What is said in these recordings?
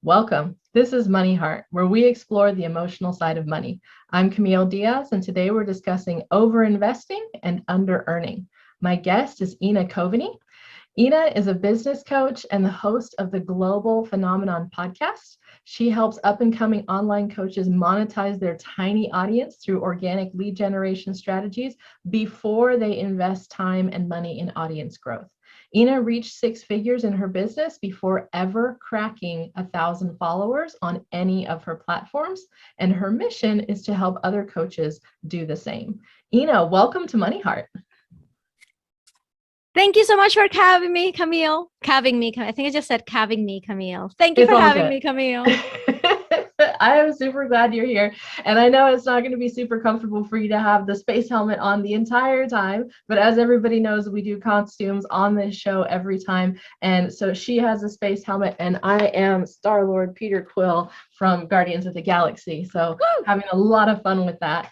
Welcome. This is MoneyHeart, where we explore the emotional side of money. I'm Camille Diaz, and today we're discussing overinvesting and underearning. My guest is Ina Coveney. Ina is a business coach and the host of the Global Phenomenon podcast. She helps up-and-coming online coaches monetize their tiny audience through organic lead generation strategies before they invest time and money in audience growth. Ina reached 6 figures in her business before ever cracking 1,000 followers on any of her platforms, and her mission is to help other coaches do the same. Ina, welcome to MoneyHeart. Thank you so much for having me, Camille. I think I just said having me, Camille. Thank you for having me, Camille. I am super glad you're here. And I know it's not going to be super comfortable for you to have the space helmet on the entire time. But as everybody knows, we do costumes on this show every time. And so she has a space helmet and I am Star-Lord Peter Quill from Guardians of the Galaxy. So having a lot of fun with that.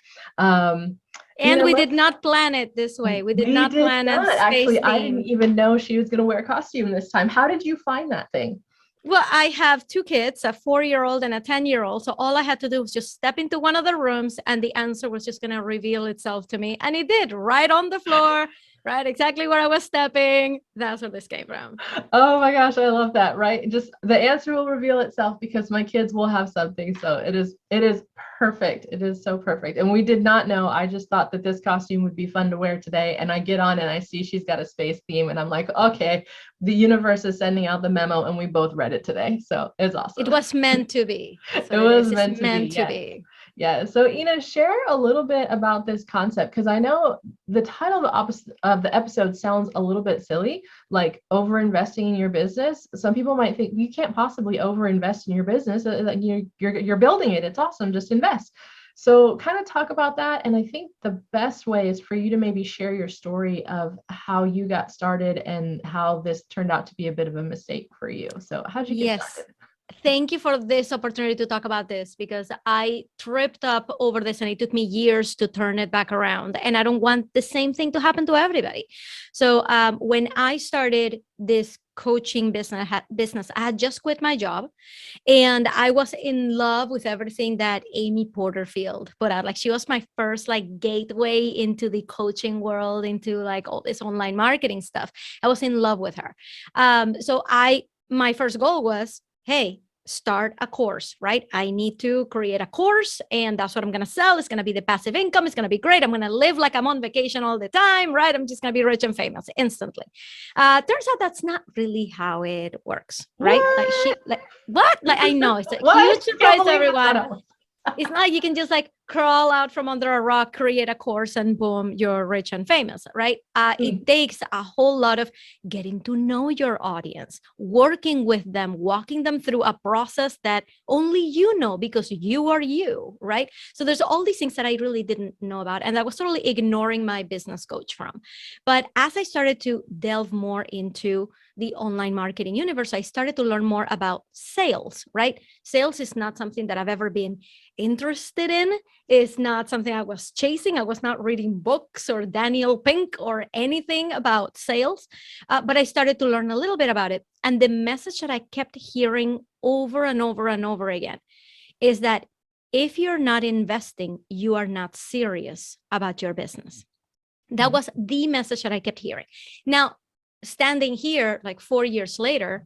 And we did not plan it this way. We did not plan it. Actually, I didn't even know she was going to wear a costume this time. How did you find that thing? Well, I have 2 kids, a 4-year-old and a 10-year-old. So all I had to do was just step into one of the rooms and the answer was just going to reveal itself to me. And it did, right on the floor, right exactly where I was stepping. That's where this came from. Oh my gosh, I love that, right? Just the answer will reveal itself because my kids will have something. So it is perfect. It is so perfect. And we did not know. I just thought that this costume would be fun to wear today. And I get on and I see she's got a space theme and I'm like, okay, the universe is sending out the memo and we both read it today. So it's awesome. It was meant to be. So it was meant to be. Yeah. So Ina, share a little bit about this concept because I know the title of the episode sounds a little bit silly, like overinvesting in your business. Some people might think you can't possibly overinvest in your business. Like you're building it. It's awesome. Just invest. So kind of talk about that. And I think the best way is for you to maybe share your story of how you got started and how this turned out to be a bit of a mistake for you. So how did you get started? Thank you for this opportunity to talk about this because I tripped up over this and it took me years to turn it back around. And I don't want the same thing to happen to everybody. So when I started this coaching business, I had just quit my job and I was in love with everything that Amy Porterfield put out. Like she was my first like gateway into the coaching world, into like all this online marketing stuff. I was in love with her. So my first goal was, hey, start a course, right? I need to create a course and that's what I'm going to sell. It's going to be the passive income. It's going to be great. I'm going to live like I'm on vacation all the time, right? I'm just going to be rich and famous instantly. Turns out that's not really how it works, right? What? Like, I know it's a huge surprise to everyone. It's not like you can just like crawl out from under a rock, create a course and boom, you're rich and famous, right? It takes a whole lot of getting to know your audience, working with them, walking them through a process that only you know because you are you, right? So there's all these things that I really didn't know about and I was totally ignoring my business coach from. But as I started to delve more into the online marketing universe, I started to learn more about sales, right? Sales is not something that I've ever been interested in. It's not something I was chasing. I was not reading books or Daniel Pink or anything about sales, but I started to learn a little bit about it. And the message that I kept hearing over and over and over again is that if you're not investing, you are not serious about your business. That was the message that I kept hearing. Now, standing here like 4 years later,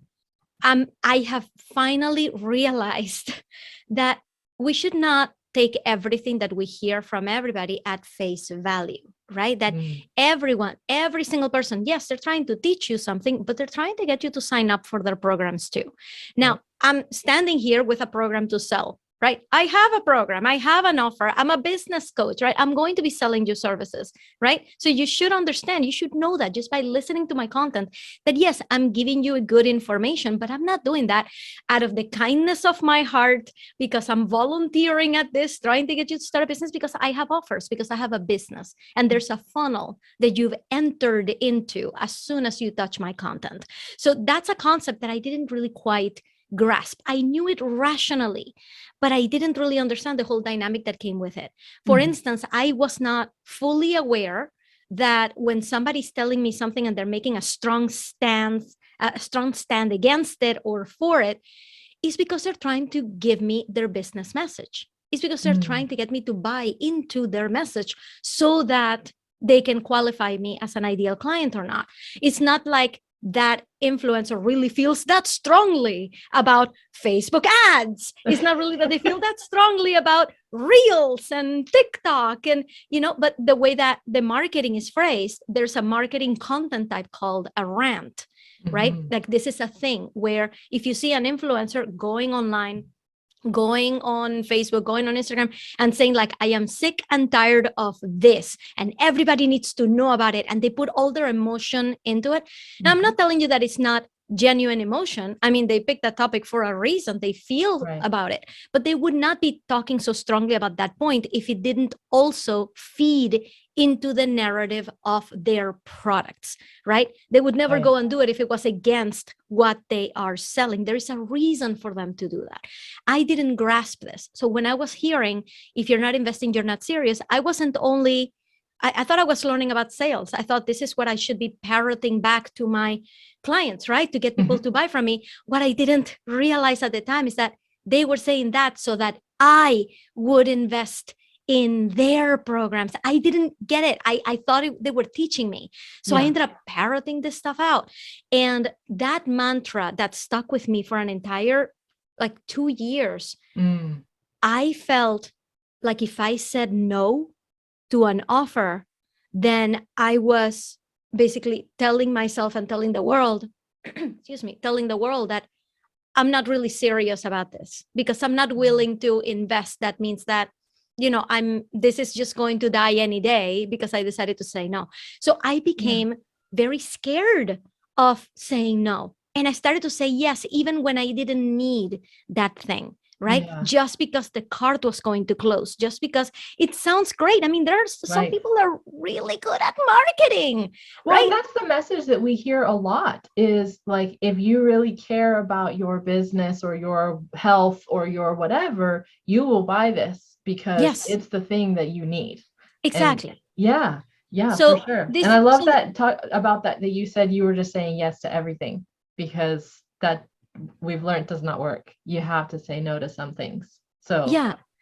I have finally realized that we should not take everything that we hear from everybody at face value, right? That everyone, every single person, yes, they're trying to teach you something, but they're trying to get you to sign up for their programs too. Now, I'm standing here with a program to sell. right? I have a program, I have an offer, I'm a business coach, right? I'm going to be selling you services, right? So you should understand, you should know that just by listening to my content, that yes, I'm giving you good information, but I'm not doing that out of the kindness of my heart because I'm volunteering at this, trying to get you to start a business, because I have offers, because I have a business, and there's a funnel that you've entered into as soon as you touch my content. So that's a concept that I didn't really quite grasp. I knew it rationally, but I didn't really understand the whole dynamic that came with it. For instance, I was not fully aware that when somebody's telling me something and they're making a strong stand against it or for it, is because they're trying to give me their business message. It's because they're trying to get me to buy into their message so that they can qualify me as an ideal client or not. It's not like that influencer really feels that strongly about Facebook ads. It's not really that they feel that strongly about Reels and TikTok and, but the way that the marketing is phrased, there's a marketing content type called a rant, right? Like this is a thing where if you see an influencer going online, going on Facebook, going on Instagram and saying like, I am sick and tired of this and everybody needs to know about it. And they put all their emotion into it. Now, I'm not telling you that it's not genuine emotion. I mean, they picked that topic for a reason. They feel about it, but they would not be talking so strongly about that point if it didn't also feed into the narrative of their products, right? They would never go and do it if it was against what they are selling. There is a reason for them to do that. I didn't grasp this. So when I was hearing, if you're not investing, you're not serious, I wasn't only, I thought I was learning about sales. I thought this is what I should be parroting back to my clients, right? To get people to buy from me. What I didn't realize at the time is that they were saying that so that I would invest in their programs. I didn't get it. I thought they were teaching me. So I ended up parroting this stuff out. And that mantra that stuck with me for an entire 2 years, I felt like if I said no to an offer, then I was basically telling myself and telling the world, telling the world that I'm not really serious about this because I'm not willing to invest. That means that this is just going to die any day because I decided to say no. So I became very scared of saying no. And I started to say yes, even when I didn't need that thing, right? Just because the cart was going to close, just because it sounds great. I mean, there's some people are really good at marketing. Well, and that's the message that we hear a lot is like, if you really care about your business or your health or your whatever, you will buy this because it's the thing that you need. Exactly. And so, for sure. And I love that talk about that you said you were just saying yes to everything, because that we've learned does not work. You have to say no to some things. So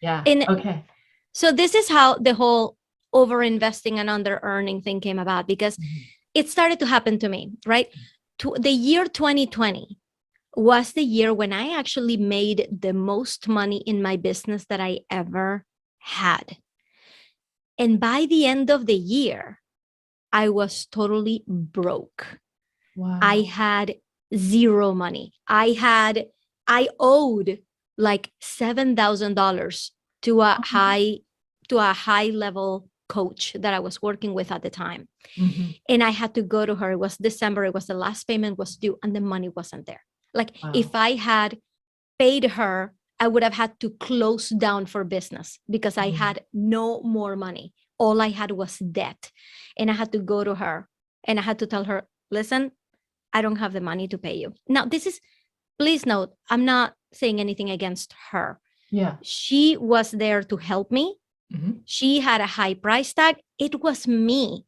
okay. So this is how the whole overinvesting and under-earning thing came about, because it started to happen to me, right? The year 2020 was the year when I actually made the most money in my business that I ever had. And by the end of the year, I was totally broke. Wow. I had zero money. I owed like $7,000 to a high level coach that I was working with at the time. And I had to go to her. It was December. It was the last payment was due and the money wasn't there. If I had paid her, I would have had to close down for business because I had no more money. All I had was debt. And I had to go to her and I had to tell her, listen, I don't have the money to pay you. Now, please note, I'm not saying anything against her. Yeah. She was there to help me. She had a high price tag. It was me.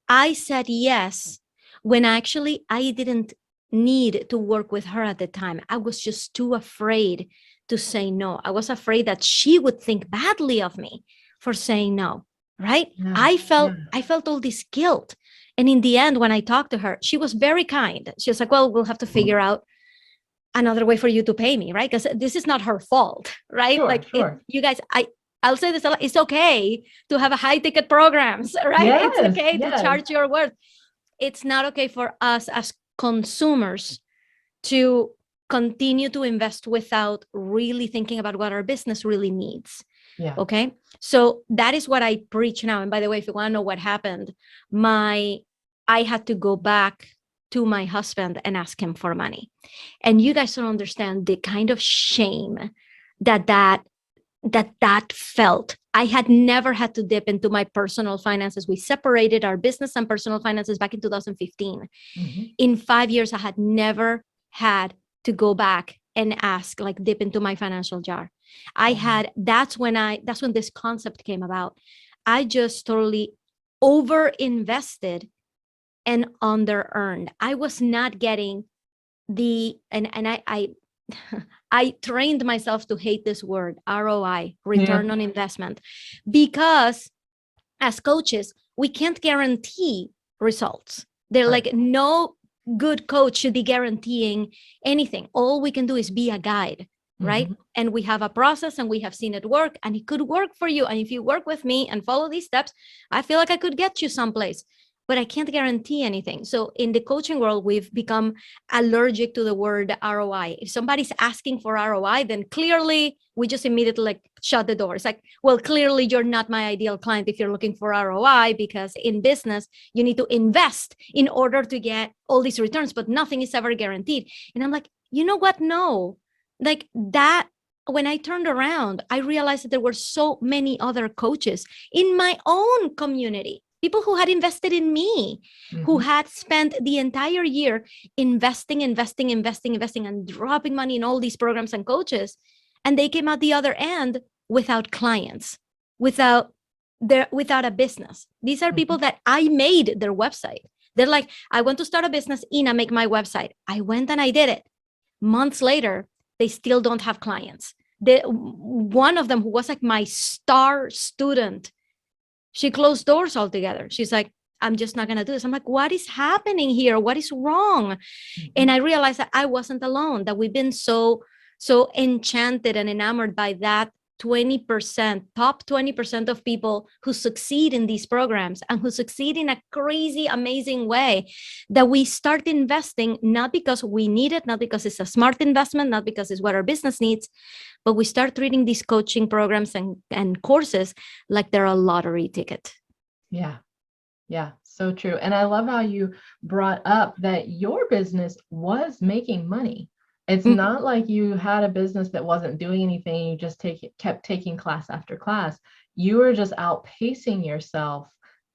I said yes when actually I didn't need to work with her at the time. I was just too afraid to say no. I was afraid that she would think badly of me for saying no, right? I felt all this guilt. And in the end, when I talked to her, she was very kind. She was like, well, we'll have to figure out another way for you to pay me, right? Because this is not her fault, right? Sure. You guys, I'll say this a lot. It's okay to have a high ticket programs, right? It's okay to charge your worth. It's not okay for us as consumers to continue to invest without really thinking about what our business really needs. Yeah. Okay. So that is what I preach now. And by the way, if you want to know what happened, I had to go back to my husband and ask him for money. And you guys don't understand the kind of shame that felt. I had never had to dip into my personal finances. We separated our business and personal finances back in 2015. Mm-hmm. In 5 years, I had never had to go back and ask, like, dip into my financial jar. That's when this concept came about. I just totally over invested and under earned. I was not getting I trained myself to hate this word, ROI, return on investment, because as coaches, we can't guarantee results. They're like, no good coach should be guaranteeing anything. All we can do is be a guide, right? Mm-hmm. And we have a process and we have seen it work, and it could work for you. And if you work with me and follow these steps, I feel like I could get you someplace, but I can't guarantee anything. So in the coaching world, we've become allergic to the word ROI. If somebody's asking for ROI, then clearly we just immediately like shut the door. It's like, well, clearly you're not my ideal client if you're looking for ROI, because in business, you need to invest in order to get all these returns, but nothing is ever guaranteed. And I'm like, you know what? No, like that. When I turned around, I realized that there were so many other coaches in my own community, people who had invested in me, mm-hmm. who had spent the entire year investing, and dropping money in all these programs and coaches. And they came out the other end without clients, without a business. These are mm-hmm. people that I made their website. They're like, I want to start a business, Ina, make my website. I went and I did it. Months later, they still don't have clients. One of them, who was like my star student, she closed doors altogether. She's like, I'm just not going to do this. I'm like, what is happening here? What is wrong? Mm-hmm. And I realized that I wasn't alone, that we've been so enchanted and enamored by that 20%, top 20% of people who succeed in these programs and who succeed in a crazy, amazing way, that we start investing, not because we need it, not because it's a smart investment, not because it's what our business needs, but we start treating these coaching programs and courses like they're a lottery ticket. Yeah. Yeah, so true. And I love how you brought up that your business was making money. It's mm-hmm. not like you had a business that wasn't doing anything. You just kept taking class after class. You were just outpacing yourself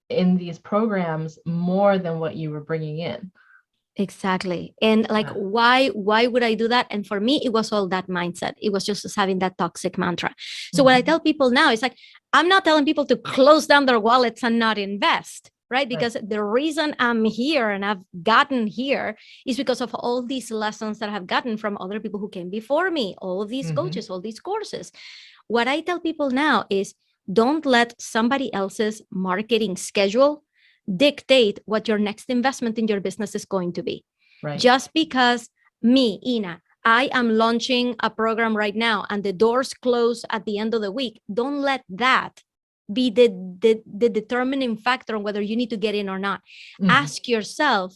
in these programs more than what you were bringing in. Exactly. And like, why would I do that? And for me, it was all that mindset. It was just having that toxic mantra. So mm-hmm. what I tell people now is like, I'm not telling people to close down their wallets and not invest, right? Because the reason I'm here and I've gotten here is because of all these lessons that I have gotten from other people who came before me, all of these mm-hmm. coaches, all these courses. What I tell people now is, don't let somebody else's marketing schedule dictate what your next investment in your business is going to be. Right. Just because me, Ina, I am launching a program right now and the doors close at the end of the week, don't let that be the determining factor on whether you need to get in or not. Mm-hmm. Ask yourself,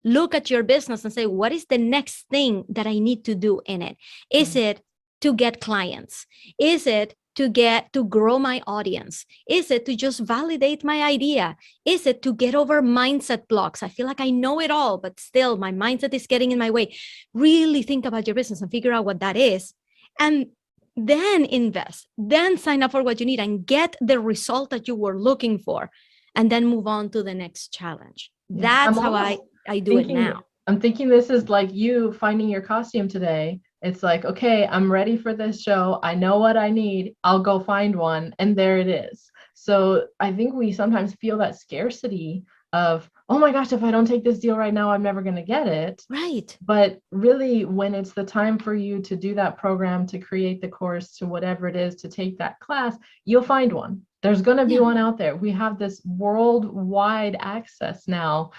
look at your business and say, what is the next thing that I need to do in it? Is mm-hmm. it to get clients? Is it to grow my audience? Is it to just validate my idea? Is it to get over mindset blocks? I feel like I know it all, but still my mindset is getting in my way. Really think about your business and figure out what that is. And then invest, then sign up for what you need and get the result that you were looking for, and then move on to the next challenge. That's how I do it now. I'm thinking this is like you finding your costume today. It's like, okay, I'm ready for this show. I know what I need. I'll go find one. And there it is. So I think we sometimes feel that scarcity of, oh my gosh, if I don't take this deal right now, I'm never going to get it. Right. But really, when it's the time for you to do that program, to create the course, to whatever it is, to take that class, you'll find one. There's going to be one out there. We have this worldwide access now.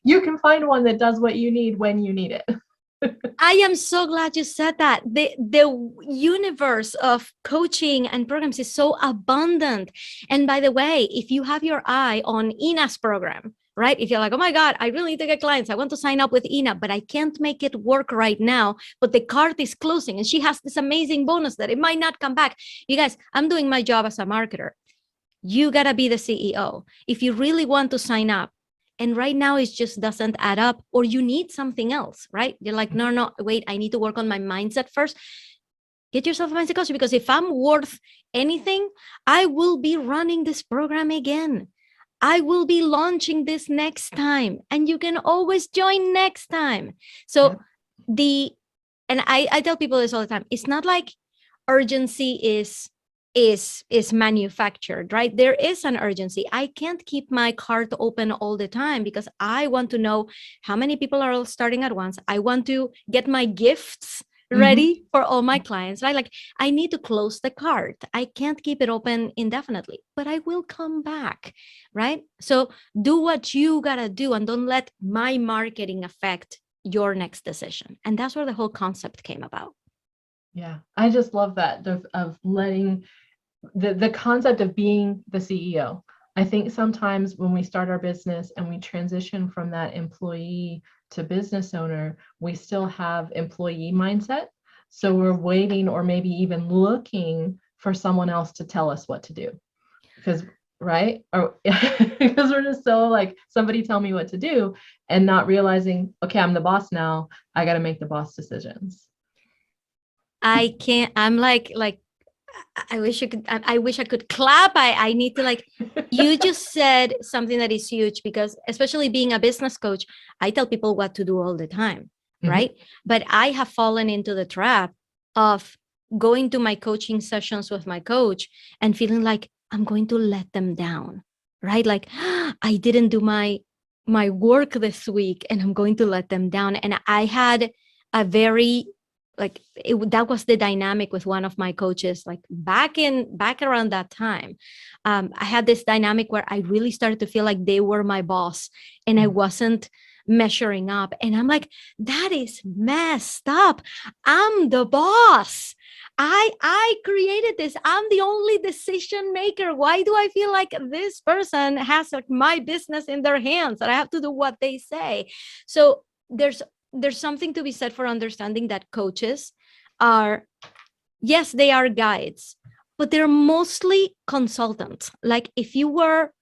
You can find one that does what you need when you need it. I am so glad you said that. The universe of coaching and programs is so abundant. And by the way, if you have your eye on Ina's program, right? If you're like, oh my God, I really need to get clients. I want to sign up with Ina, but I can't make it work right now. But the card is closing and she has this amazing bonus that it might not come back. You guys, I'm doing my job as a marketer. You got to be the CEO. If you really want to sign up, and right now it just doesn't add up, or you need something else, right? You're like, no, wait, I need to work on my mindset first. Get yourself a mindset coach, because if I'm worth anything, I will be running this program again. I will be launching this next time, and you can always join next time. So and I tell people this all the time. It's not like urgency is manufactured, right? There is an urgency. I can't keep my cart open all the time because I want to know how many people are all starting at once. I want to get my gifts ready for all my clients, right? Like I need to close the cart. I can't keep it open indefinitely, but I will come back, right? So do what you gotta do and don't let my marketing affect your next decision. And that's where the whole concept came about. Yeah, I just love that of letting the concept of being the CEO. I think sometimes when we start our business and we transition from that employee to business owner, we still have employee mindset. So we're waiting or maybe even looking for someone else to tell us what to do. Because, right? Or because we're just so like, somebody tell me what to do, and not realizing, okay, I'm the boss now. I got to make the boss decisions. I can't, I'm like, I wish I could clap. I need to like, you just said something that is huge, because especially being a business coach, I tell people what to do all the time, right? But I have fallen into the trap of going to my coaching sessions with my coach and feeling like I'm going to let them down, right? Like I didn't do my work this week and I'm going to let them down. And I had a very that was the dynamic with one of my coaches, like back around that time. I had this dynamic where I really started to feel like they were my boss and I wasn't measuring up. And I'm like, that is messed up. I'm the boss. I created this. I'm the only decision maker. Why do I feel like this person has like my business in their hands and I have to do what they say? So there's something to be said for understanding that coaches are, yes, they are guides, but they're mostly consultants. Like if you were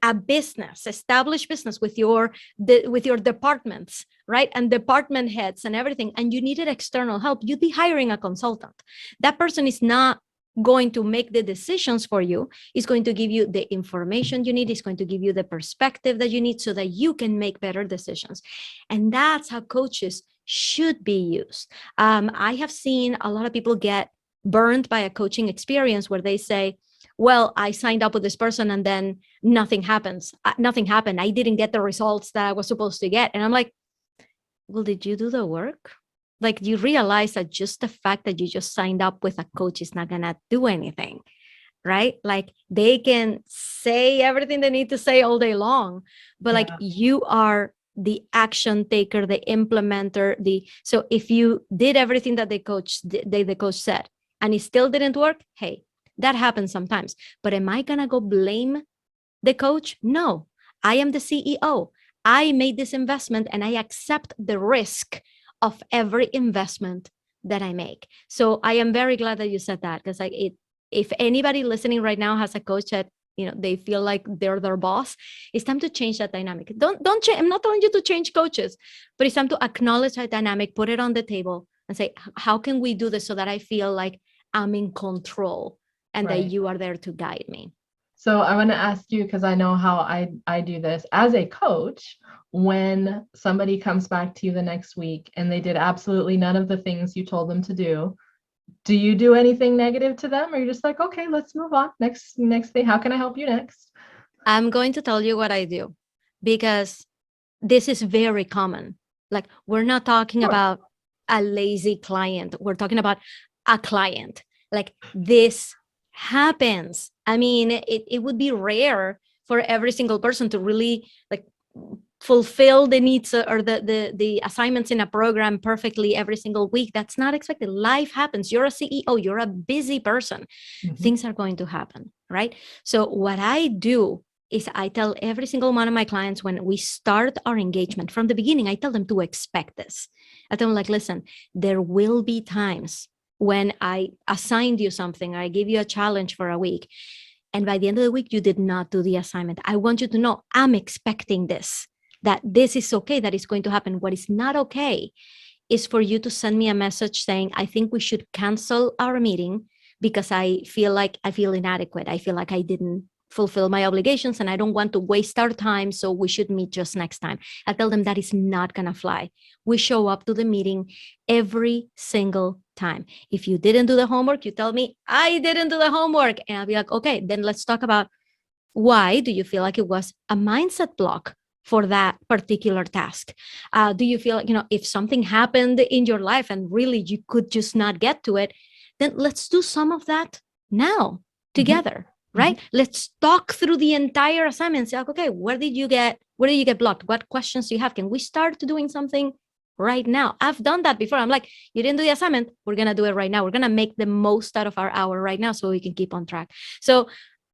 a business, established business with your departments, right? And department heads and everything, and you needed external help, you'd be hiring a consultant. That person is not going to make the decisions for you. Is going to give you the information you need. Is going to give you the perspective that you need so that you can make better decisions. And that's how coaches should be used. I have seen a lot of people get burned by a coaching experience where they say, well, I signed up with this person and then nothing happens. Nothing happened. I didn't get the results that I was supposed to get. And I'm like, well, did you do the work? Like, you realize that just the fact that you just signed up with a coach is not going to do anything, right? Like they can say everything they need to say all day long, but like you are the action taker, the implementer, so if you did everything that the coach said and it still didn't work, hey, that happens sometimes. But am I going to go blame the coach? No, I am the CEO. I made this investment and I accept the risk of every investment that I make. So I am very glad that you said that, because if anybody listening right now has a coach that, you know, they feel like they're their boss, it's time to change that dynamic. Don't change. I'm not telling you to change coaches, but it's time to acknowledge that dynamic, put it on the table and say, how can we do this so that I feel like I'm in control and that you are there to guide me? So I want to ask you, because I know how I do this as a coach, when somebody comes back to you the next week and they did absolutely none of the things you told them to do you do anything negative to them? Or you're just like, okay, let's move on. Next thing, how can I help you next? I'm going to tell you what I do, because this is very common. Like, we're not talking about a lazy client. We're talking about a client. Like, this happens. I mean, it would be rare for every single person to really like fulfill the needs or the assignments in a program perfectly every single week. That's not expected. Life happens. You're a CEO. You're a busy person. Things are going to happen, right? So what I do is I tell every single one of my clients when we start our engagement from the beginning, I tell them to expect this. I tell them like, listen, there will be times when I assigned you something, or I give you a challenge for a week, and by the end of the week, you did not do the assignment. I want you to know I'm expecting this, that this is okay, that is going to happen. What is not okay is for you to send me a message saying, I think we should cancel our meeting because I feel inadequate. I feel like I didn't fulfill my obligations and I don't want to waste our time. So we should meet just next time. I tell them that is not going to fly. We show up to the meeting every single time. If you didn't do the homework, you tell me I didn't do the homework. And I'll be like, okay, then let's talk about why do you feel like it was a mindset block for that particular task? Do you feel like, if something happened in your life and really you could just not get to it, then let's do some of that now together, right? Let's talk through the entire assignment and say, like, okay, where did you get blocked? What questions do you have? Can we start doing something right now? I've done that before. I'm like, you didn't do the assignment. We're going to do it right now. We're going to make the most out of our hour right now so we can keep on track. So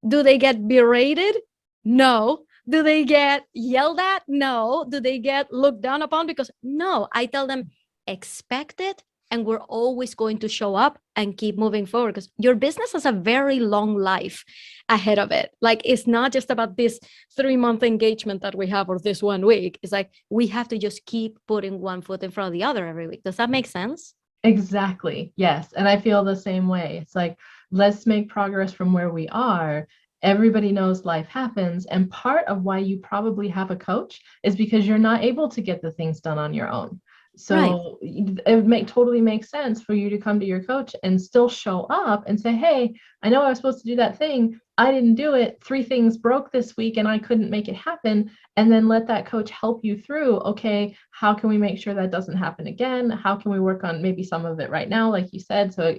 do they get berated? No. Do they get yelled at? No. Do they get looked down upon? Because no, I tell them, expect it. And we're always going to show up and keep moving forward because your business has a very long life ahead of it. Like, it's not just about this 3-month engagement that we have or this 1 week. It's like we have to just keep putting one foot in front of the other every week. Does that make sense? Exactly. Yes. And I feel the same way. It's like, let's make progress from where we are. Everybody knows life happens. And part of why you probably have a coach is because you're not able to get the things done on your own. So it totally makes sense for you to come to your coach and still show up and say, hey, I know I was supposed to do that thing. I didn't do it. 3 things broke this week and I couldn't make it happen. And then let that coach help you through, okay, how can we make sure that doesn't happen again? How can we work on maybe some of it right now, like you said? So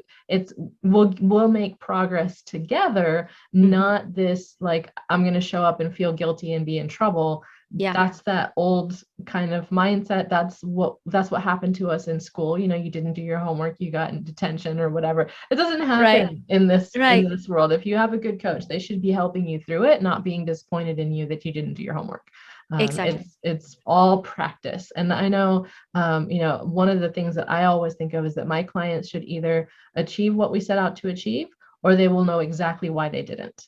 we'll make progress together, not this like, I'm going to show up and feel guilty and be in trouble. Yeah. That's that old kind of mindset. That's what happened to us in school. You didn't do your homework, you got in detention or whatever. It doesn't happen in this world. If you have a good coach, they should be helping you through it, not being disappointed in you that you didn't do your homework. Exactly. It's all practice. And I know, one of the things that I always think of is that my clients should either achieve what we set out to achieve, or they will know exactly why they didn't.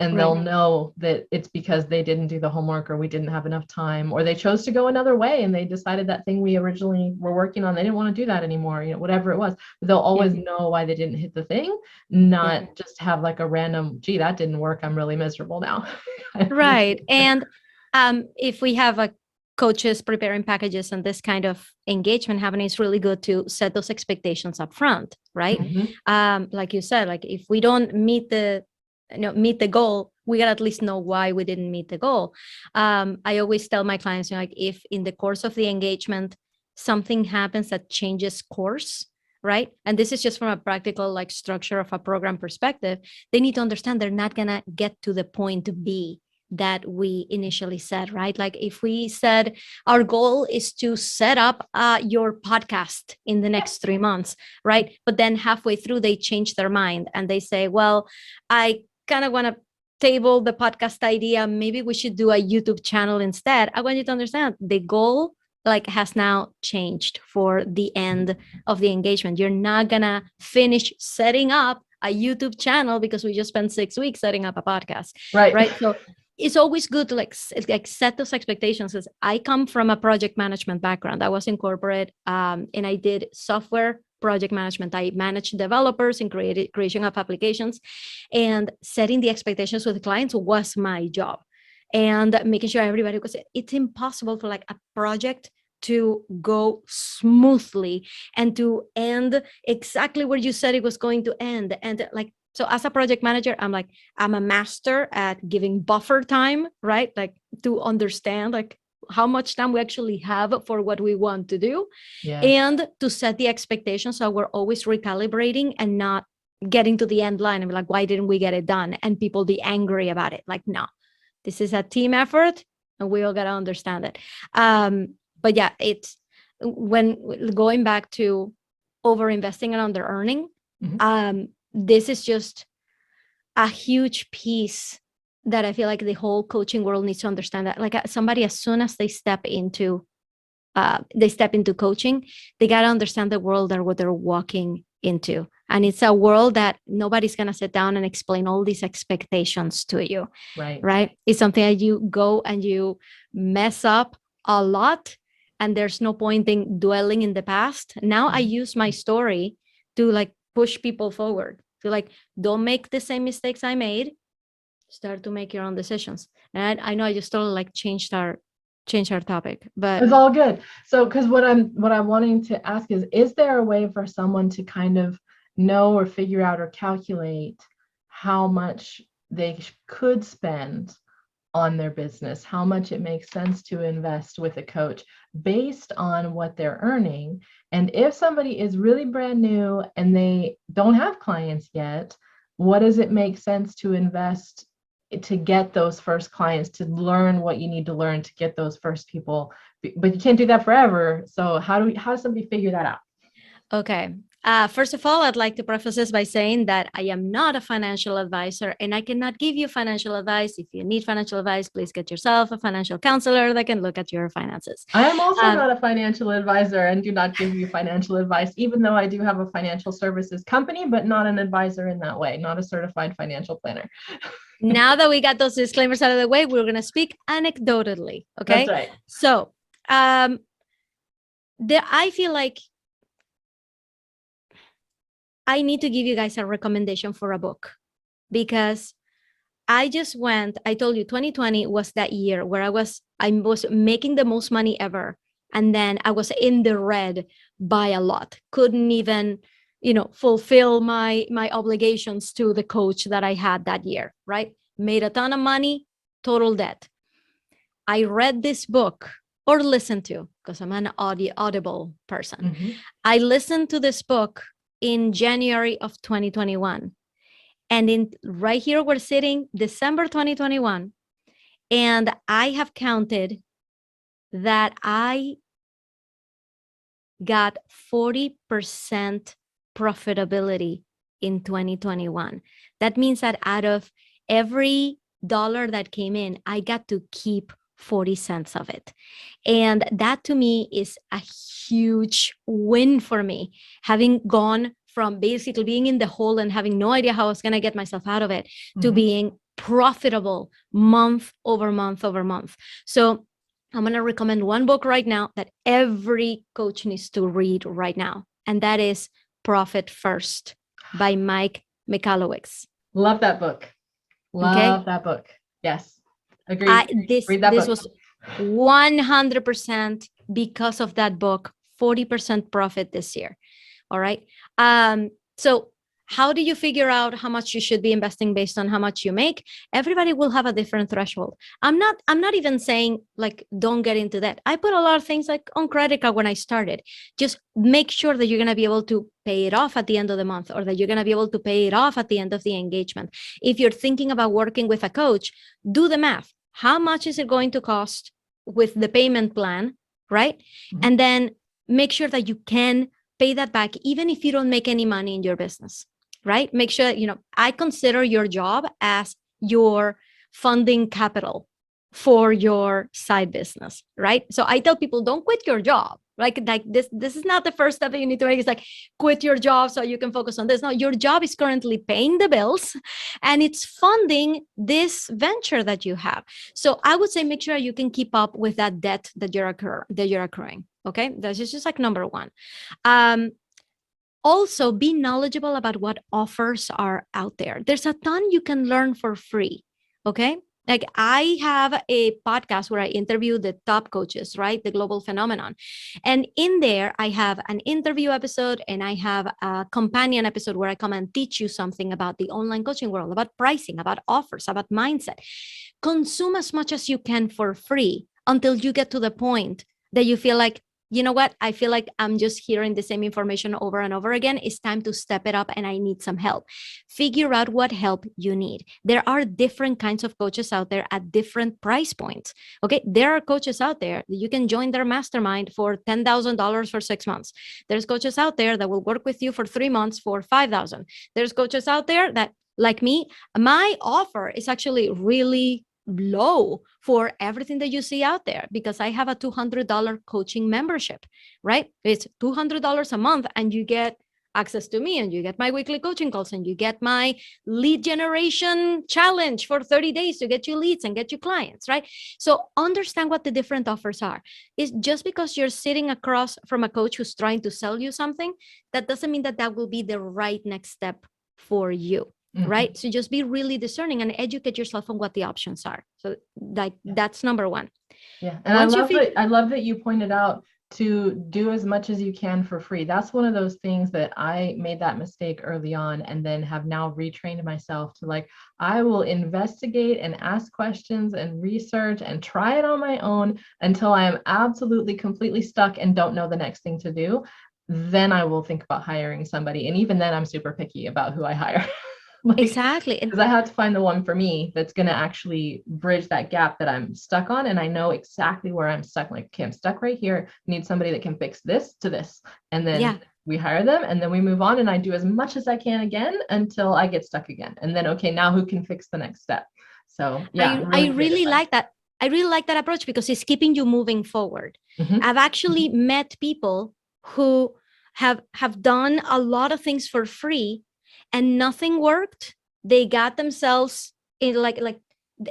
And they'll know that it's because they didn't do the homework, or we didn't have enough time, or they chose to go another way and they decided that thing we originally were working on, they didn't want to do that anymore, whatever it was. But they'll always know why they didn't hit the thing, not just have like a random, gee, that didn't work, I'm really miserable now. Right. And if we have coaches preparing packages and this kind of engagement happening, it's really good to set those expectations up front, right? Like you said, like if we don't meet the goal, we gotta at least know why we didn't meet the goal. I always tell my clients, like if in the course of the engagement something happens that changes course, right? And this is just from a practical like structure of a program perspective, they need to understand they're not gonna get to the point B that we initially said, right? Like if we said our goal is to set up your podcast in the next 3 months, right? But then halfway through they change their mind and they say, well, I kind of want to table the podcast idea. Maybe we should do a YouTube channel instead. I want you to understand the goal has now changed for the end of the engagement. You're not gonna finish setting up a YouTube channel because we just spent 6 weeks setting up a podcast, right? So it's always good to like set those expectations. As I come from a project management background, I was in corporate and I did software project management. I managed developers and creation of applications, and setting the expectations with the clients was my job, and making sure everybody was. It's impossible for like a project to go smoothly and to end exactly where you said it was going to end. And like, so as a project manager, I'm a master at giving buffer time, right? Like to understand like how much time we actually have for what we want to do, and to set the expectations so we're always recalibrating and not getting to the end line and be like, why didn't we get it done? And people be angry about it. Like, no, this is a team effort and we all got to understand it. But yeah, it's when going back to overinvesting and under earning, this is just a huge piece that I feel like the whole coaching world needs to understand, that like somebody, as soon as they step into coaching, they got to understand the world that what they're walking into. And it's a world that nobody's going to sit down and explain all these expectations to you. Right. It's something that you go and you mess up a lot, and there's no point in dwelling in the past. Now I use my story to like push people forward, to like, don't make the same mistakes I made. Start to make your own decisions. And I know I just totally like changed our topic, but it's all good. So, because what I'm wanting to ask is there a way for someone to kind of know or figure out or calculate how much they could spend on their business, how much it makes sense to invest with a coach based on what they're earning? And if somebody is really brand new and they don't have clients yet, what does it make sense to invest to get those first clients, to learn what you need to learn to get those first people? But you can't do that forever. So how does somebody figure that out? Okay. First of all, I'd like to preface this by saying that I am not a financial advisor, and I cannot give you financial advice. If you need financial advice, please get yourself a financial counselor that can look at your finances. I am also not a financial advisor and do not give you financial advice, even though I do have a financial services company, but not an advisor in that way, not a certified financial planner. Now that we got those disclaimers out of the way, we're going to speak anecdotally. Okay. That's right. So I feel like I need to give you guys a recommendation for a book, because I told you 2020 was that year where I was making the most money ever. And then I was in the red by a lot. Couldn't even, fulfill my obligations to the coach that I had that year, right? Made a ton of money, total debt. I read this book, or listened to, because I'm an audible person. Mm-hmm. I listened to this book in January of 2021. And right here, we're sitting December 2021. And I have counted that I got 40% profitability in 2021. That means that out of every dollar that came in, I got to keep 40 cents of it. And that to me is a huge win for me, having gone from basically being in the hole and having no idea how I was going to get myself out of it, to being profitable month over month over month. So I'm going to recommend one book right now that every coach needs to read right now. And that is Profit First by Mike Michalowicz. Love that book. Love that book. Yes. Agreed. Read that this book. Was 100% because of that book, 40% profit this year. All right. So how do you figure out how much you should be investing based on how much you make? Everybody will have a different threshold. I'm not even saying like, don't get into that. I put a lot of things like on credit card when I started. Just make sure that you're going to be able to pay it off at the end of the month, or that you're going to be able to pay it off at the end of the engagement. If you're thinking about working with a coach, do the math. How much is it going to cost with the payment plan, right? Mm-hmm. And then make sure that you can pay that back, even if you don't make any money in your business, right? Make sure, I consider your job as your funding capital for your side business, right? So I tell people, don't quit your job. Like this is not the first step that you need to make. It's like, quit your job so you can focus on this. No, your job is currently paying the bills and it's funding this venture that you have. So I would say, make sure you can keep up with that debt that you're accruing. Okay. That's just like number one. Also, be knowledgeable about what offers are out there. There's a ton you can learn for free. Okay. Like I have a podcast where I interview the top coaches, right? The global phenomenon. And in there, I have an interview episode and I have a companion episode where I come and teach you something about the online coaching world, about pricing, about offers, about mindset. Consume as much as you can for free until you get to the point that you feel like, you know what? I feel like I'm just hearing the same information over and over again. It's time to step it up and I need some help. Figure out what help you need. There are different kinds of coaches out there at different price points. Okay. There are coaches out there that you can join their mastermind for $10,000 for 6 months. There's coaches out there that will work with you for 3 months for $5,000. There's coaches out there that like me, my offer is actually really low for everything that you see out there, because I have a $200 coaching membership, right? It's $200 a month, and you get access to me, and you get my weekly coaching calls, and you get my lead generation challenge for 30 days to get you leads and get you clients, right? So understand what the different offers are. Is just because you're sitting across from a coach who's trying to sell you something, that doesn't mean that that will be the right next step for you. Right. So just be really discerning and educate yourself on what the options are. So like that's number one. Yeah. And I love that you pointed out to do as much as you can for free. That's one of those things that I made that mistake early on, and then have now retrained myself to, like, I will investigate and ask questions and research and try it on my own until I am absolutely completely stuck and don't know the next thing to do. Then I will think about hiring somebody. And even then I'm super picky about who I hire. Like, exactly. because I have to find the one for me that's going to actually bridge that gap that I'm stuck on. And I know exactly where I'm stuck. Like, okay, I'm stuck right here. I need somebody that can fix this to this. And then we hire them, and then we move on, and I do as much as I can again until I get stuck again. And then, okay, now who can fix the next step? So yeah, I really like that. I really like that approach because it's keeping you moving forward. Mm-hmm. I've actually met people who have done a lot of things for free and nothing worked. They got themselves in like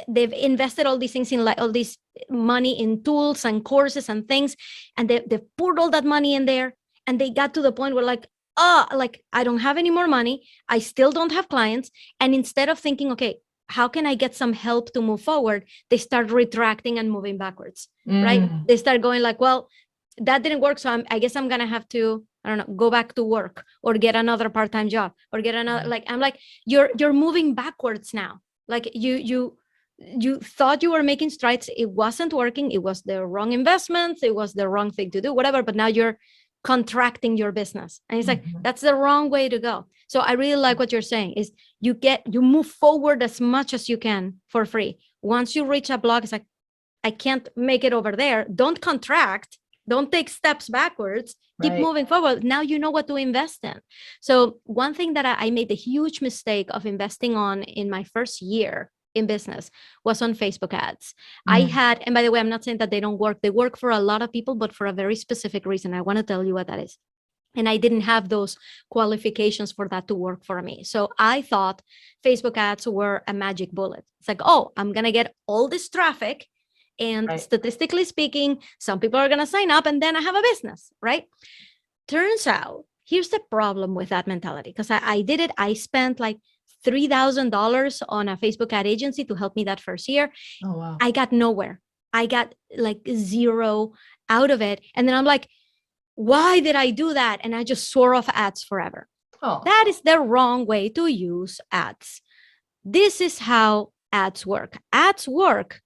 they've invested all these things in, like, all this money in tools and courses and things, and they've poured all that money in there, and they got to the point where, like, like, I don't have any more money, I still don't have clients. And instead of thinking, okay, how can I get some help to move forward, they start retracting and moving backwards. Right? They start going like, well, that didn't work, so I guess I'm gonna have to, I don't know, go back to work or get another part-time job or get another, like, I'm like, you're moving backwards now. Like, you thought you were making strides, it wasn't working, it was the wrong investments, it was the wrong thing to do, whatever, but now you're contracting your business, and it's like, that's the wrong way to go. So I really like what you're saying, is you move forward as much as you can for free. Once you reach a block, it's like, I can't make it over there, don't contract, don't take steps backwards, keep moving forward. Now you know what to invest in. So one thing that I made the huge mistake of investing on in my first year in business was on Facebook ads. I had, and by the way, I'm not saying that they don't work. They work for a lot of people, but for a very specific reason. I want to tell you what that is. And I didn't have those qualifications for that to work for me. So I thought Facebook ads were a magic bullet. It's like, oh, I'm going to get all this traffic, and statistically speaking, some people are going to sign up, and then I have a business, right? Turns out, here's the problem with that mentality. Because I did it. I spent like $3,000 on a Facebook ad agency to help me that first year. Oh, wow. I got nowhere. I got like zero out of it. And then I'm like, why did I do that? And I just swore off ads forever. Oh. That is the wrong way to use ads. This is how ads work. Ads work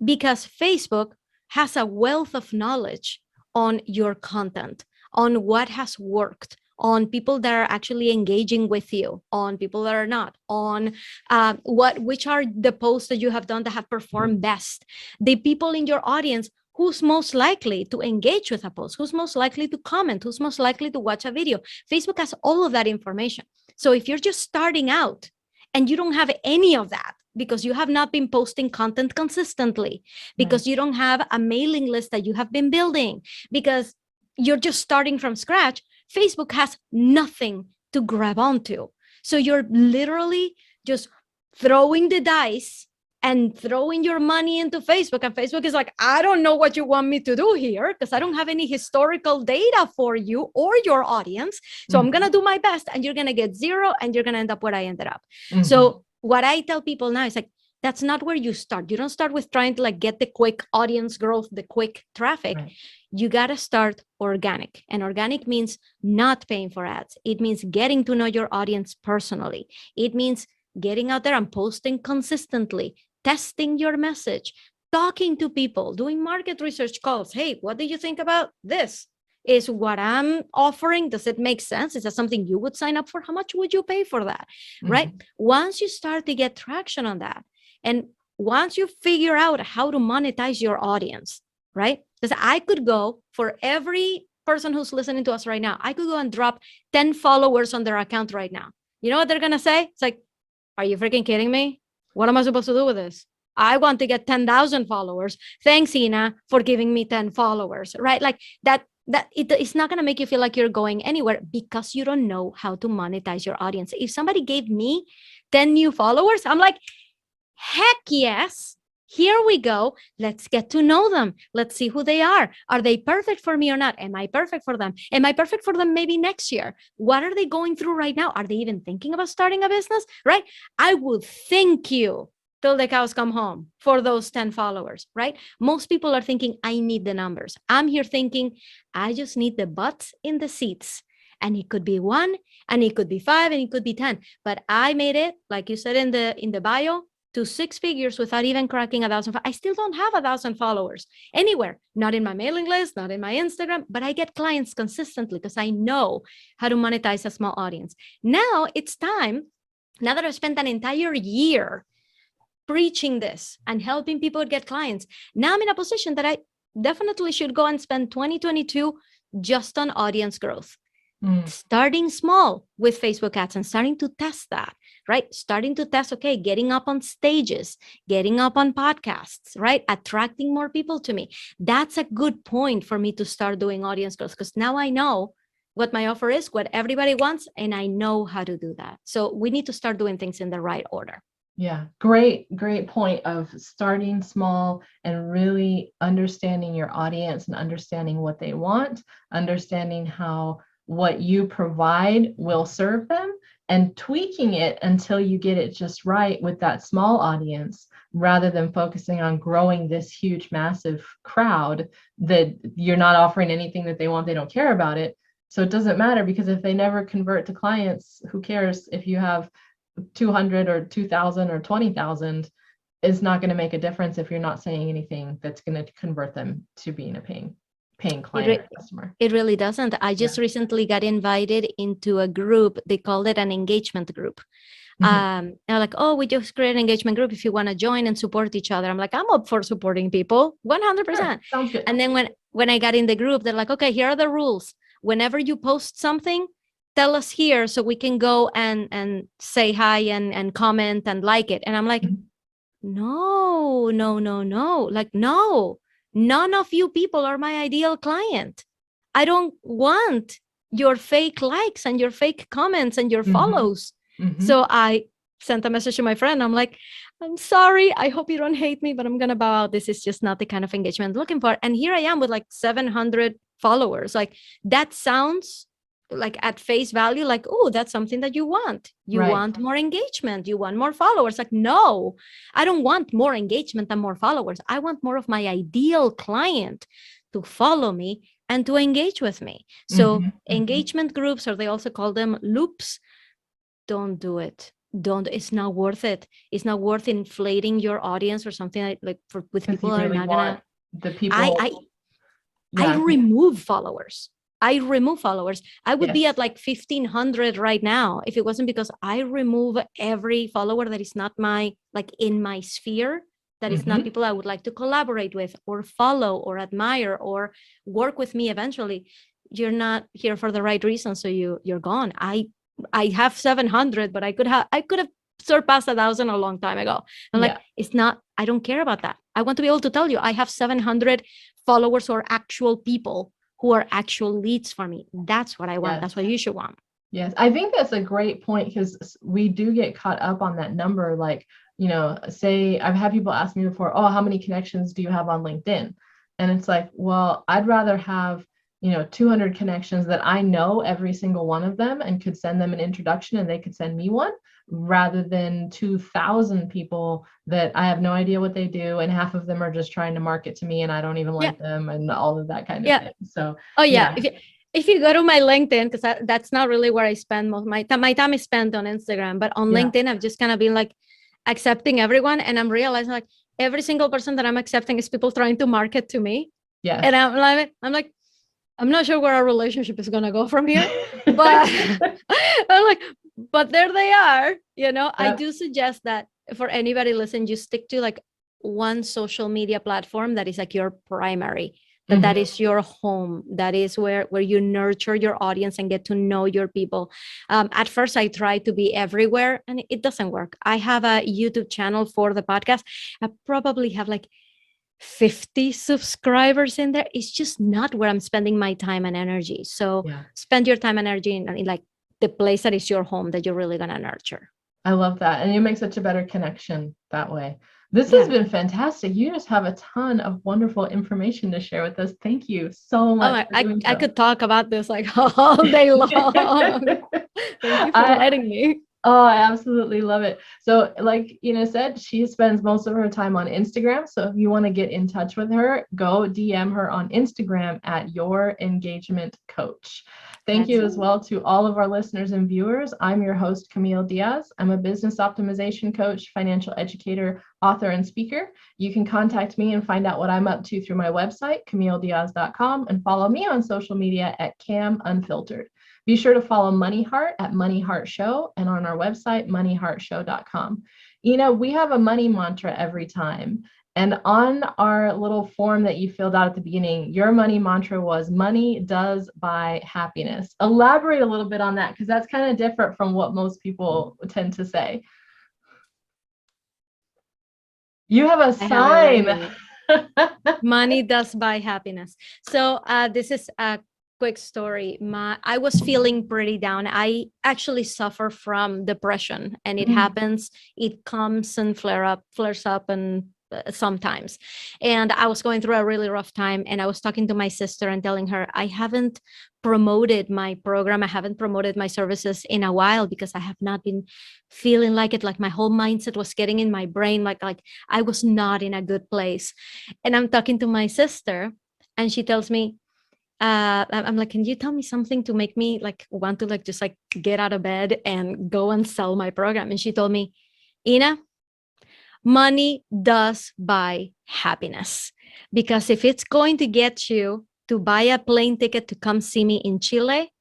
because Facebook has a wealth of knowledge on your content, on what has worked, on people that are actually engaging with you, on people that are not, on which are the posts that you have done that have performed best, the people in your audience who's most likely to engage with a post, who's most likely to comment, who's most likely to watch a video. Facebook has all of that information. So if you're just starting out and you don't have any of that, because you have not been posting content consistently, because you don't have a mailing list that you have been building, because you're just starting from scratch, Facebook has nothing to grab onto. So you're literally just throwing the dice and throwing your money into Facebook. And Facebook is like, I don't know what you want me to do here, because I don't have any historical data for you or your audience. So I'm going to do my best, and you're going to get zero, and you're going to end up where I ended up. So what I tell people now is like, that's not where you start. You don't start with trying to like get the quick audience growth, the quick traffic. You got to start organic. And organic means not paying for ads. It means getting to know your audience personally. It means getting out there and posting consistently, testing your message, talking to people, doing market research calls. Hey, what do you think about this? Is what I'm offering, does it make sense? Is that something you would sign up for? How much would you pay for that? Right? Once you start to get traction on that, and once you figure out how to monetize your audience, right? Because I could go, for every person who's listening to us right now, I could go and drop 10 followers on their account right now. You know what they're going to say? It's like, are you freaking kidding me? What am I supposed to do with this? I want to get 10,000 followers. Thanks, Ina, for giving me 10 followers, right? Like it's not going to make you feel like you're going anywhere because you don't know how to monetize your audience. If somebody gave me 10 new followers, I'm like, heck yes. Here we go. Let's get to know them. Let's see who they are. Are they perfect for me or not? Am I perfect for them? Am I perfect for them maybe next year? What are they going through right now? Are they even thinking about starting a business? Right? I would thank you till the cows come home for those 10 followers, right? Most people are thinking, I need the numbers. I'm here thinking, I just need the butts in the seats. And it could be 1, and it could be 5, and it could be 10. But I made it, like you said in the bio, to 6 figures without even cracking 1,000. I still don't have 1,000 followers anywhere, not in my mailing list, not in my Instagram, but I get clients consistently because I know how to monetize a small audience. Now it's time, now that I've spent an entire year preaching this and helping people get clients, now I'm in a position that I definitely should go and spend 2022 just on audience growth. Starting small with Facebook ads and starting to test that, right? Starting to test, okay, getting up on stages, getting up on podcasts, right? Attracting more people to me. That's a good point for me to start doing audience growth because now I know what my offer is, what everybody wants, and I know how to do that. So we need to start doing things in the right order. Yeah, great point of starting small and really understanding your audience and understanding what they want, understanding how what you provide will serve them, and tweaking it until you get it just right with that small audience, rather than focusing on growing this huge, massive crowd that you're not offering anything that they want, they don't care about it. So it doesn't matter, because if they never convert to clients, who cares if you have 200 or 2,000 or 20,000? Is not going to make a difference if you're not saying anything that's going to convert them to being a paying client or customer. It really doesn't. I just recently got invited into a group. They called it an engagement group. They're like, oh, we just create an engagement group if you want to join and support each other. I'm like, I'm up for supporting people 100%. Sure, sounds good. And then when I got in the group, they're like, okay, here are the rules. Whenever you post something, tell us here so we can go and say hi and comment and like it. And I'm like, no. Like, no, none of you people are my ideal client. I don't want your fake likes and your fake comments and your follows. So I sent a message to my friend. I'm like, I'm sorry. I hope you don't hate me, but I'm going to bow out. This is just not the kind of engagement I'm looking for. And here I am with like 700 followers. Like, that sounds like at face value, like, oh, that's something that you want. You want more engagement. You want more followers. Like, no, I don't want more engagement and more followers. I want more of my ideal client to follow me and to engage with me. So engagement groups, or they also call them loops, don't do it. It's not worth it. It's not worth inflating your audience or something with people who are not gonna. The people. I remove followers. I would be at like 1,500 right now if it wasn't because I remove every follower that is not in my sphere, that is not people I would like to collaborate with or follow or admire or work with me eventually. You're not here for the right reason, so you're gone. I have 700, but I could have surpassed 1,000 a long time ago. I'm like, it's not, I don't care about that. I want to be able to tell you I have 700 followers or actual people who are actual leads for me. That's what I want. That's what you should want. Yes, I think that's a great point, because we do get caught up on that number. Like, say I've had people ask me before, oh, how many connections do you have on LinkedIn? And it's like, well, I'd rather have 200 connections that I know every single one of them and could send them an introduction and they could send me one, rather than 2,000 people that I have no idea what they do, and half of them are just trying to market to me and I don't even like them, and all of that kind of thing. So if you go to my LinkedIn, because that's not really where I spend most of my time. My time is spent on Instagram, but on LinkedIn I've just kind of been like accepting everyone, and I'm realizing like every single person that I'm accepting is people trying to market to me. And I'm like, I'm not sure where our relationship is going to go from here, but I'm like, but there they are, I do suggest that for anybody listening, you stick to like one social media platform that is like your primary. that is your home. That is where you nurture your audience and get to know your people. At first, I tried to be everywhere and it doesn't work. I have a YouTube channel for the podcast. I probably have like 50 subscribers in there. It's just not where I'm spending my time and energy. So spend your time and energy in like the place that is your home that you're really going to nurture. I love that. And you make such a better connection that way. This has been fantastic. You just have a ton of wonderful information to share with us. Thank you so much. I could talk about this like all day long. Thank you for letting me. Oh, I absolutely love it. So like Ina said, she spends most of her time on Instagram. So if you want to get in touch with her, go DM her on Instagram at Your Engagement Coach. Thank you as well to all of our listeners and viewers. I'm your host, Camille Diaz. I'm a business optimization coach, financial educator, author, and speaker. You can contact me and find out what I'm up to through my website, CamilleDiaz.com, and follow me on social media at Cam Unfiltered. Be sure to follow MoneyHeart at MoneyHeart Show and on our website, moneyheartshow.com. Ina, we have a money mantra every time. And on our little form that you filled out at the beginning, your money mantra was money does buy happiness. Elaborate a little bit on that, because that's kind of different from what most people tend to say. You have a sign. Money does buy happiness. So this is a quick story. I was feeling pretty down. I actually suffer from depression, and it happens. It comes and flares up and sometimes. And I was going through a really rough time, and I was talking to my sister and telling her, I haven't promoted my program. I haven't promoted my services in a while because I have not been feeling like it. Like my whole mindset was getting in my brain. Like I was not in a good place. And I'm talking to my sister, and she tells me, I'm like, can you tell me something to make me like want to like just like get out of bed and go and sell my program? And she told me, Ina, money does buy happiness, because if it's going to get you to buy a plane ticket to come see me in Chile,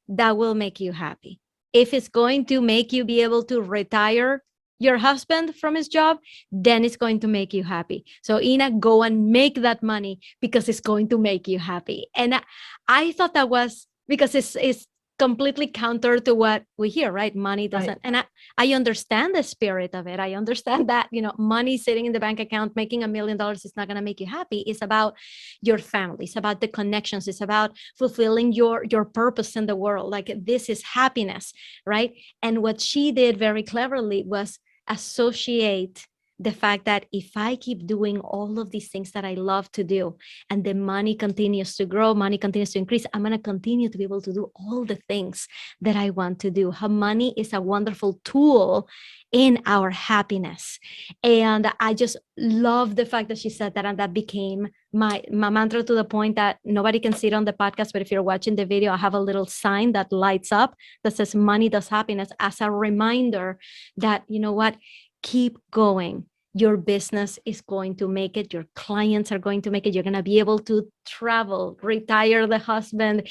that will make you happy. If it's going to make you be able to retire your husband from his job, then it's going to make you happy. So Ina, go and make that money because it's going to make you happy. And I thought that was because it's completely counter to what we hear, right? Money doesn't, and I understand the spirit of it. I understand that, money sitting in the bank account, making $1 million is not going to make you happy. It's about your family. It's about the connections. It's about fulfilling your purpose in the world. Like this is happiness, right? And what she did very cleverly was associate the fact that if I keep doing all of these things that I love to do, and the money continues to grow, money continues to increase, I'm going to continue to be able to do all the things that I want to do. How money is a wonderful tool in our happiness. And I just love the fact that she said that, and that became my mantra, to the point that nobody can see it on the podcast, but if you're watching the video, I have a little sign that lights up that says money does happiness, as a reminder that, you know what, keep going. Your business is going to make it. Your clients are going to make it. You're going to be able to travel, retire the husband,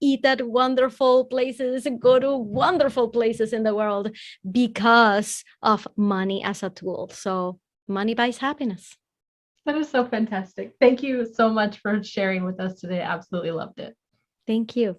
eat at wonderful places, go to wonderful places in the world because of money as a tool. So money buys happiness. That is so fantastic. Thank you so much for sharing with us today. I absolutely loved it. Thank you.